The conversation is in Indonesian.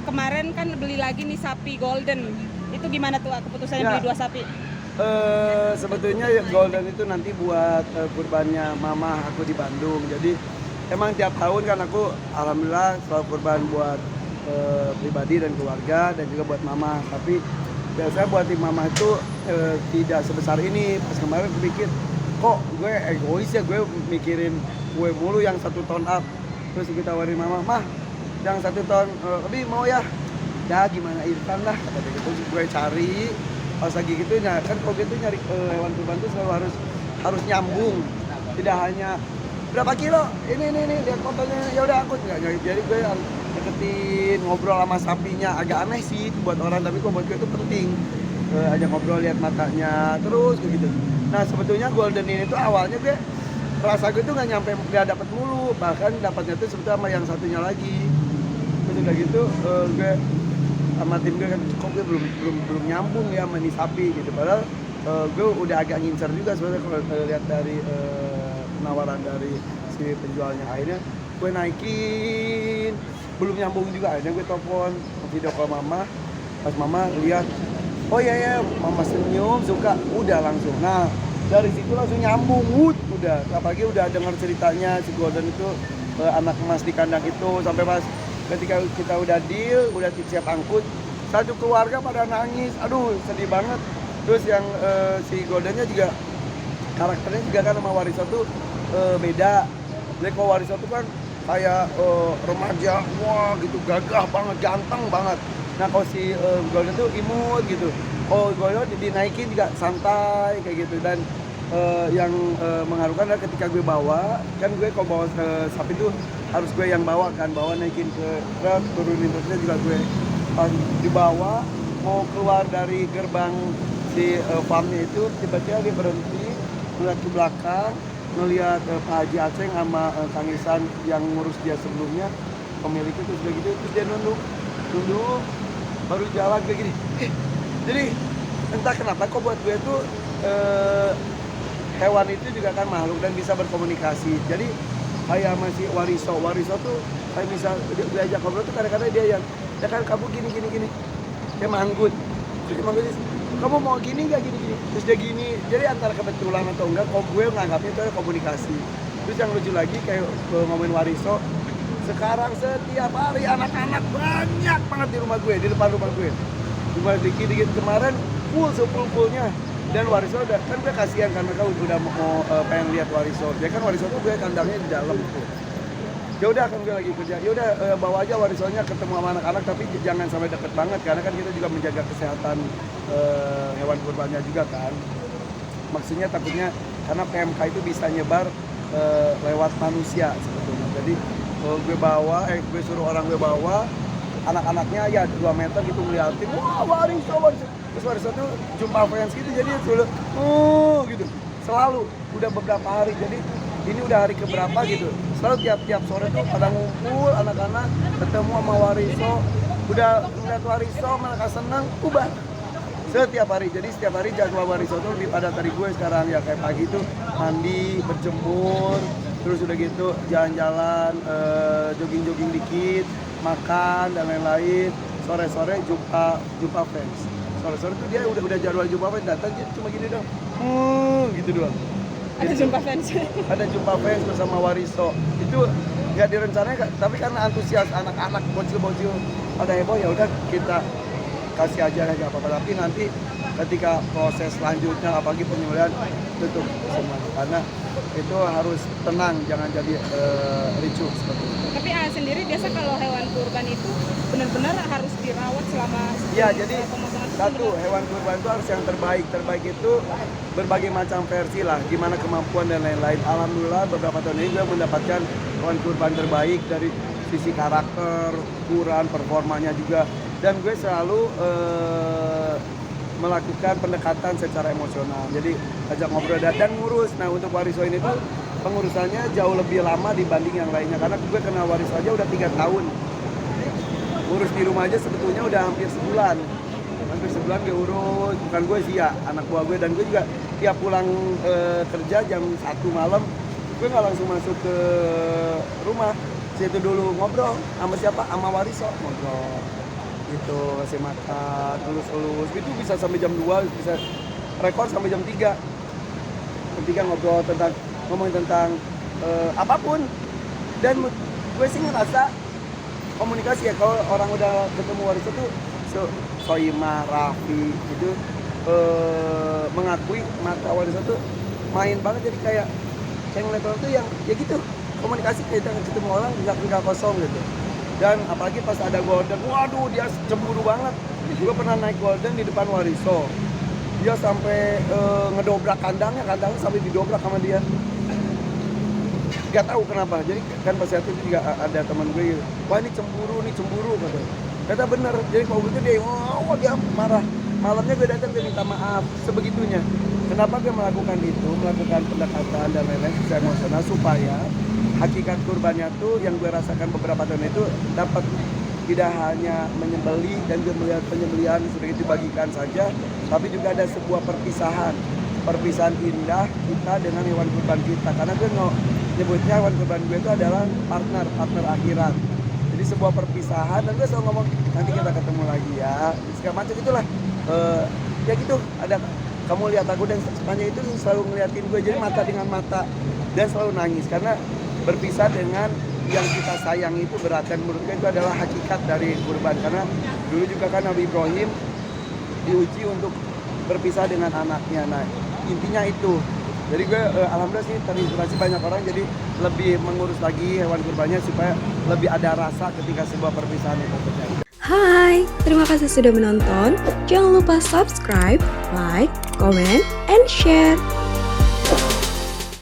kemarin kan beli lagi nih sapi golden. Itu gimana tuh keputusannya Ya. beli 2 sapi? Sebetulnya ya golden itu nanti buat kurbannya mama aku di Bandung. Jadi emang tiap tahun kan aku alhamdulillah selalu kurban buat pribadi dan keluarga dan juga buat mama. Tapi biasanya buat tim mama itu tidak sebesar ini. Pas kemarin aku pikir kok gue egois ya, gue mikirin kue mulu yang 1 ton up. Terus gue tawarin mama, mah yang 1 ton lebih mau ya gimana Irfan lah kata dia gitu. Gue cari pas lagi gitu, nah kan kalau gitu nyari hewan kurban tuh selalu harus nyambung, tidak hanya berapa kilo ini lihat fotonya ya udah aku nggak. Jadi gue harus deketin, ngobrol sama sapinya. Agak aneh sih buat orang, tapi kok buat gue itu penting, ajak ngobrol, lihat matanya terus kayak gitu. Nah sebetulnya golden ini tuh awalnya gue rasa gue tuh nggak dapet mulu, bahkan dapatnya tuh sebetulnya sama yang satunya lagi. Terus udah gitu gue sama tim gue kan kok gue belum nyambung ya sama nih sapi gitu. Padahal gue udah agak ngincer juga sebenarnya kalau lihat dari penawaran dari si penjualnya. Akhirnya gue naikin, belum nyambung juga. Akhirnya gue telepon video call mama. Pas mama lihat, oh iya mama senyum suka, udah langsung. Nah dari situ langsung nyambung, udah. Apalagi udah dengar ceritanya si golden itu anak emas di kandang itu, sampai pas ketika kita udah deal, udah siap angkut, satu keluarga pada nangis, aduh sedih banget. Terus yang si goldennya juga karakternya juga kan sama Wariso tuh beda. Jadi kalau Wariso tuh kan kayak remaja, wah gitu, gagah banget, ganteng banget. Nah kalau si golden tuh imut gitu. Kalau golden dinaikin juga santai kayak gitu. Dan yang mengharukan adalah ketika gue bawa, kan gue kalau bawa sapi tuh harus gue yang bawa kan, naikin ke truk, turunin truknya juga gue. Pas dibawa mau keluar dari gerbang si farmnya itu, tiba-tiba dia berhenti melihat ke belakang, ngelihat Pak Haji Aceng sama Kang Isan yang ngurus dia sebelumnya, pemiliknya. Terus udah gitu terus dia nunduk baru jalan kayak gini. Jadi entah kenapa kok buat gue tuh hewan itu juga kan makhluk dan bisa berkomunikasi. Jadi kayak masih Wariso tuh kayak misal dia ajak ngobrol tuh kadang-kadang dia yang ya kan kamu gini dia manggut. Terus dia manggut, kamu mau gini nggak gini terus dia gini. Jadi antara kebetulan atau enggak, kalau gue nganggapnya itu ada komunikasi. Terus yang lucu lagi kayak ngomongin Wariso, sekarang setiap hari anak-anak banyak banget di rumah gue, di depan rumah gue. Cuma dikit-dikit kemarin fullnya. Dan Wariso udah, kan gue kasihan kan mereka udah mau pengen lihat Wariso. Ya kan Wariso tuh gue kandangnya di dalam tuh. Ya udah kan gue lagi kerja. Ya udah bawa aja Warisonya ketemu sama anak-anak, tapi jangan sampai deket banget karena kan kita juga menjaga kesehatan hewan kurbannya juga kan. Maksudnya takutnya karena PMK itu bisa nyebar lewat manusia sebetulnya. Jadi gue suruh orang gue bawa, anak-anaknya ya 2 meter gitu ngeliatin, wah Wariso. Terus Wariso tuh jumpa fans gitu, jadi selalu gitu, selalu udah beberapa hari. Jadi ini udah hari keberapa gitu, selalu tiap sore tuh pada ngumpul anak-anak ketemu sama Wariso, udah ngeliat Wariso mereka seneng, ubah setiap hari. Jadi setiap hari jadwal Wariso tuh lebih padat dari gue sekarang. Ya kayak pagi tuh mandi, berjemur, terus udah gitu jalan-jalan, jogging dikit, makan dan lain-lain. Sore-sore jumpa fans. Sore-sore tuh dia udah jadwal jumpa fans, datang dia cuma gini dong, gitu doang. Ada jumpa fans. Ada jumpa fans bersama Wariso. Itu nggak direncanain, tapi karena antusias anak-anak, bocil-bocil pada heboh, ya udah kita kasih aja nggak apa-apa. Tapi nanti ketika proses selanjutnya apalagi penyembelihan tutup semua, karena itu harus tenang, jangan jadi ricuh seperti itu. Tapi sendiri biasa kalau hewan kurban itu benar-benar harus dirawat selama ya, jadi pemotongan satu hewan kurban itu harus yang terbaik. Terbaik itu berbagai macam versi lah, gimana kemampuan dan lain-lain. Alhamdulillah beberapa tahun ini gue mendapatkan hewan kurban terbaik dari sisi karakter, ukuran, performanya juga. Dan gue selalu melakukan pendekatan secara emosional. Jadi ajak ngobrol dan ngurus. Nah untuk Wariso ini tuh pengurusannya jauh lebih lama dibanding yang lainnya, karena gue kenal Wariso aja udah 3 tahun. Ngurus di rumah aja sebetulnya udah hampir sebulan gue urus. Bukan gue sih ya, anak buah gue. Dan gue juga tiap pulang kerja jam 1 malam, gue nggak langsung masuk ke rumah, situ dulu ngobrol sama siapa, sama Wariso ngobrol. gitu, kasih makan, elus-elus, itu bisa sampai jam 2, bisa rekor sampai jam 3. Jam 3 ngobrol tentang, ngomongin tentang apapun. Dan gue sih ngerasa komunikasi ya, kalau orang udah ketemu Wariso tuh Soimah, Raffi itu mengakui mata Wariso tuh main banget, jadi kayak ngeliat orang tuh yang ya gitu, komunikasi kita ketemu orang nggak kosong gitu. Dan apalagi pas ada Golden, waduh dia cemburu banget. Gue pernah naik Golden di depan Wariso, dia sampai ngedobrak kandangnya sampai didobrak sama dia. Gak tahu kenapa, jadi kan pas saat itu juga ada teman gue, wah ini cemburu katanya. Kata bener, jadi kalau gitu dia marah. Malamnya gue datang, dia minta maaf sebegitunya. Kenapa gue melakukan itu, melakukan pendekatan dan lain-lain secara emosional, supaya hakikat kurbannya tuh yang gue rasakan beberapa tahun itu dapat, tidak hanya menyembelih dan gue melihat penyembelihan sudah itu bagikan saja, tapi juga ada sebuah perpisahan indah kita dengan hewan kurban kita. Karena gue nyebutnya hewan kurban gue itu adalah partner akhirat. Jadi sebuah perpisahan, dan gue selalu ngomong nanti kita ketemu lagi ya, segala macam itulah. Ya gitu, ada kamu lihat aku dan sepanjang itu selalu ngeliatin gue, jadi mata dengan mata, dan selalu nangis karena berpisah dengan yang kita sayang itu berat. Dan menurut gue itu adalah hakikat dari kurban, karena dulu juga kan Nabi Ibrahim diuji untuk berpisah dengan anaknya. Nah intinya itu. Jadi gue alhamdulillah sih terinspirasi banyak orang jadi lebih mengurus lagi hewan kurbannya supaya lebih ada rasa ketika sebuah perpisahan itu terjadi. Hai, terima kasih sudah menonton. Jangan lupa subscribe, like, comment, and share.